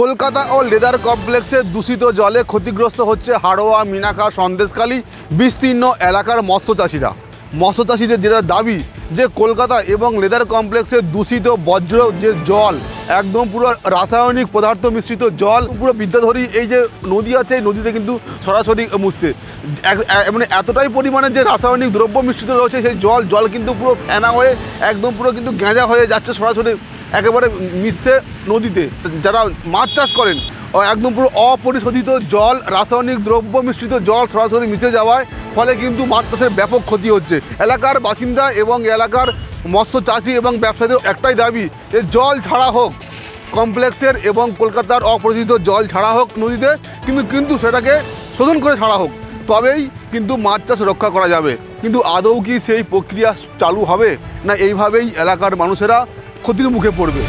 কলকাতা ও leather কমপ্লেক্সের দূষিত জলে ক্ষতিগ্রস্ত হচ্ছে হাড়োয়া, মিনাখা, সন্দেশখালী বিস্তীর্ণ এলাকার মৎস্যচাষীদের যেটা দাবি যে কলকাতা এবং লেদার কমপ্লেক্সের দূষিত বজ্র যে জল, একদম পুরো রাসায়নিক পদার্থ মিশ্রিত জল, পুরো বিদ্যাধরী এই যে নদী আছে এই নদীতে কিন্তু সরাসরি মুছছে। মানে এতটাই পরিমাণে যে রাসায়নিক দ্রব্য মিশ্রিত রয়েছে সেই জল কিন্তু পুরো ফেনা হয়ে একদম পুরো কিন্তু গেঁজা হয়ে যাচ্ছে, সরাসরি একেবারে মিশছে নদীতে। যারা মাছ চাষ করেন একদম পুরো অপরিশোধিত জল, রাসায়নিক দ্রব্য মিশ্রিত জল সরাসরি মিশে যাওয়ায় ফলে কিন্তু মাছ চাষের ব্যাপক ক্ষতি হচ্ছে। এলাকার বাসিন্দা এবং এলাকার মৎস্য চাষি এবং ব্যবসায়ীদের একটাই দাবি যে জল ছাড়া হোক, কমপ্লেক্সের এবং কলকাতার অপরিশোধিত জল ছাড়া হোক নদীতে, কিন্তু সেটাকে শোধন করে ছাড়া হোক, তবেই কিন্তু মাছ চাষ রক্ষা করা যাবে। কিন্তু আদৌ কি সেই প্রক্রিয়া চালু হবে, না এইভাবেই এলাকার মানুষেরা ক্ষতির মুখে পড়বে?